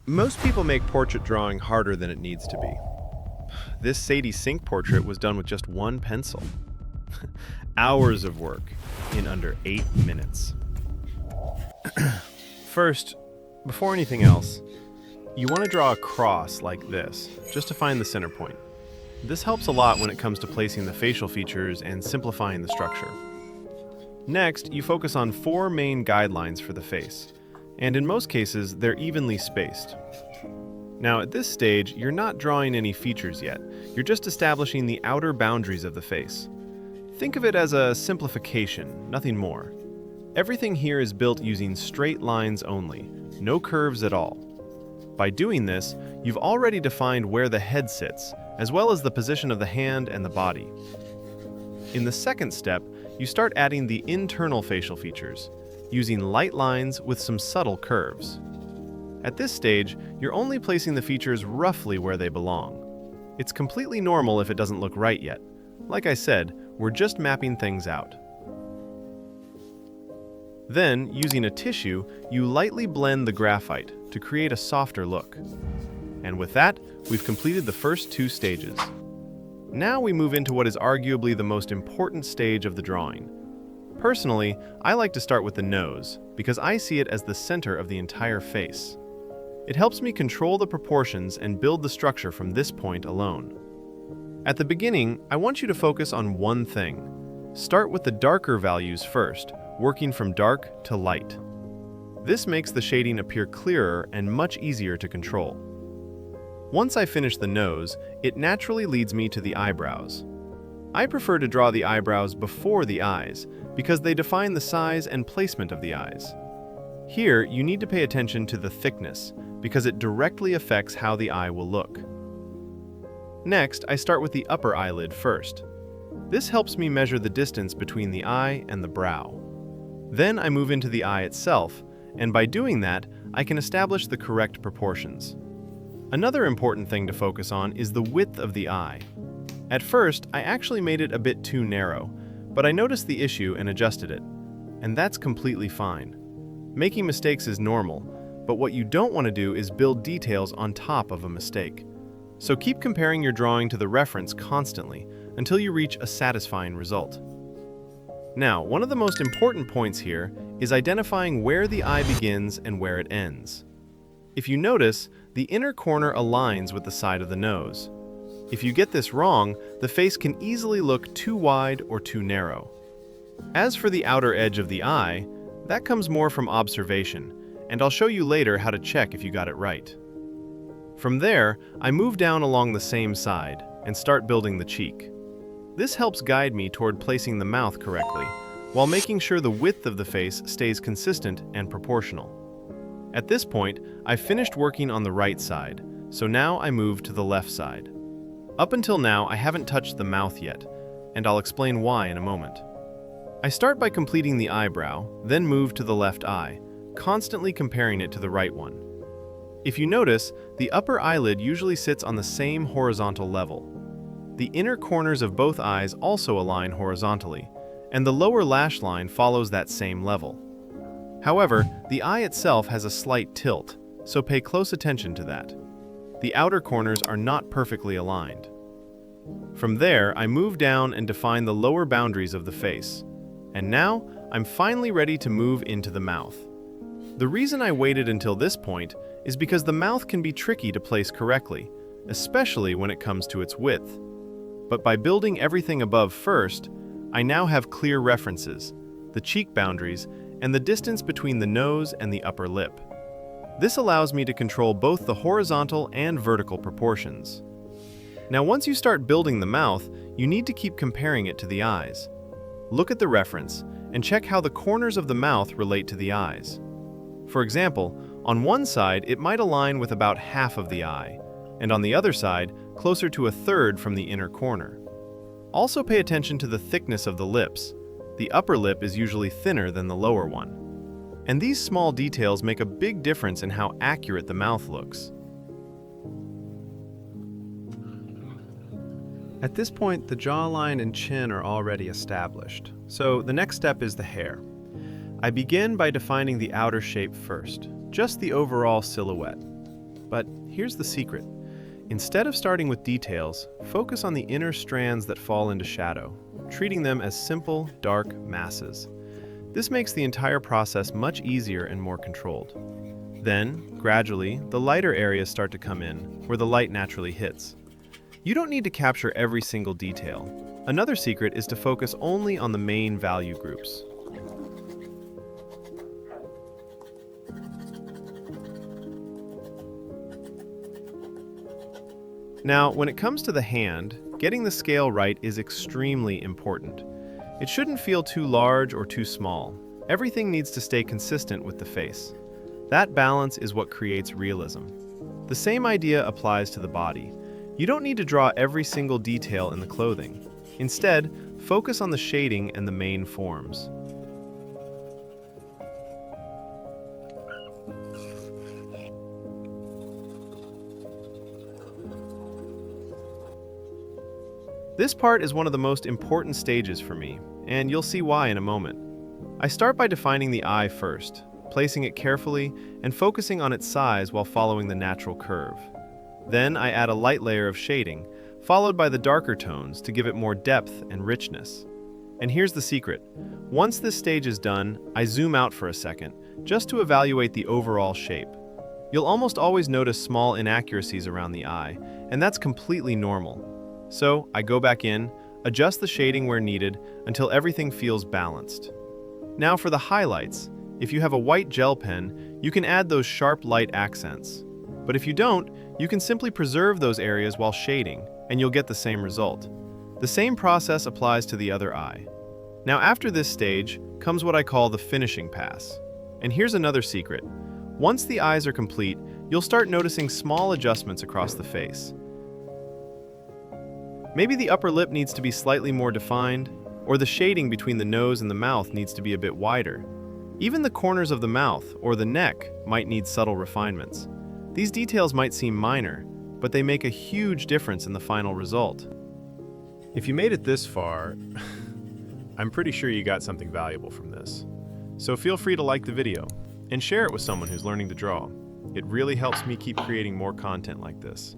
Most people make portrait drawing harder than it needs to be. This Sadie Sink portrait was done with just one pencil. Hours of work in under 8 minutes. First, before anything else, you want to draw a cross like this, just to find the center point. This helps a lot when it comes to placing the facial features and simplifying the structure. Next, you focus on 4 main guidelines for the face, and in most cases, they're evenly spaced. Now, at this stage, you're not drawing any features yet. You're just establishing the outer boundaries of the face. Think of it as a simplification, nothing more. Everything here is built using straight lines only, no curves at all. By doing this, you've already defined where the head sits, as well as the position of the hand and the body. In the second step, you start adding the internal facial features, using light lines with some subtle curves. At this stage, you're only placing the features roughly where they belong. It's completely normal if it doesn't look right yet. Like I said, we're just mapping things out. Then, using a tissue, you lightly blend the graphite to create a softer look. And with that, we've completed the first 2 stages. Now we move into what is arguably the most important stage of the drawing. Personally, I like to start with the nose, because I see it as the center of the entire face. It helps me control the proportions and build the structure from this point alone. At the beginning, I want you to focus on one thing. Start with the darker values first, working from dark to light. This makes the shading appear clearer and much easier to control. Once I finish the nose, it naturally leads me to the eyebrows. I prefer to draw the eyebrows before the eyes because they define the size and placement of the eyes. Here, you need to pay attention to the thickness because it directly affects how the eye will look. Next, I start with the upper eyelid first. This helps me measure the distance between the eye and the brow. Then I move into the eye itself, and by doing that, I can establish the correct proportions. Another important thing to focus on is the width of the eye. At first, I actually made it a bit too narrow, but I noticed the issue and adjusted it. And that's completely fine. Making mistakes is normal, but what you don't want to do is build details on top of a mistake. So keep comparing your drawing to the reference constantly until you reach a satisfying result. Now, one of the most important points here is identifying where the eye begins and where it ends. If you notice, the inner corner aligns with the side of the nose. If you get this wrong, the face can easily look too wide or too narrow. As for the outer edge of the eye, that comes more from observation, and I'll show you later how to check if you got it right. From there, I move down along the same side and start building the cheek. This helps guide me toward placing the mouth correctly, while making sure the width of the face stays consistent and proportional. At this point, I've finished working on the right side, so now I move to the left side. Up until now, I haven't touched the mouth yet, and I'll explain why in a moment. I start by completing the eyebrow, then move to the left eye, constantly comparing it to the right one. If you notice, the upper eyelid usually sits on the same horizontal level. The inner corners of both eyes also align horizontally, and the lower lash line follows that same level. However, the eye itself has a slight tilt, so pay close attention to that. The outer corners are not perfectly aligned. From there, I move down and define the lower boundaries of the face. And now, I'm finally ready to move into the mouth. The reason I waited until this point is because the mouth can be tricky to place correctly, especially when it comes to its width. But by building everything above first, I now have clear references, the cheek boundaries, and the distance between the nose and the upper lip. This allows me to control both the horizontal and vertical proportions. Now, once you start building the mouth, you need to keep comparing it to the eyes. Look at the reference and check how the corners of the mouth relate to the eyes. For example, on one side it might align with about half of the eye, and on the other side, closer to a third from the inner corner. Also pay attention to the thickness of the lips. The upper lip is usually thinner than the lower one. And these small details make a big difference in how accurate the mouth looks. At this point, the jawline and chin are already established, so the next step is the hair. I begin by defining the outer shape first, just the overall silhouette. But here's the secret. Instead of starting with details, focus on the inner strands that fall into shadow, treating them as simple, dark masses. This makes the entire process much easier and more controlled. Then, gradually, the lighter areas start to come in, where the light naturally hits. You don't need to capture every single detail. Another secret is to focus only on the main value groups. Now, when it comes to the hand, getting the scale right is extremely important. It shouldn't feel too large or too small. Everything needs to stay consistent with the face. That balance is what creates realism. The same idea applies to the body. You don't need to draw every single detail in the clothing. Instead, focus on the shading and the main forms. This part is one of the most important stages for me, and you'll see why in a moment. I start by defining the eye first, placing it carefully and focusing on its size while following the natural curve. Then I add a light layer of shading, followed by the darker tones to give it more depth and richness. And here's the secret. Once this stage is done, I zoom out for a second, just to evaluate the overall shape. You'll almost always notice small inaccuracies around the eye, and that's completely normal. So I go back in, adjust the shading where needed until everything feels balanced. Now for the highlights. If you have a white gel pen, you can add those sharp light accents. But if you don't, you can simply preserve those areas while shading, and you'll get the same result. The same process applies to the other eye. Now after this stage comes what I call the finishing pass. And here's another secret. Once the eyes are complete, you'll start noticing small adjustments across the face. Maybe the upper lip needs to be slightly more defined, or the shading between the nose and the mouth needs to be a bit wider. Even the corners of the mouth or the neck might need subtle refinements. These details might seem minor, but they make a huge difference in the final result. If you made it this far, I'm pretty sure you got something valuable from this. So feel free to like the video and share it with someone who's learning to draw. It really helps me keep creating more content like this.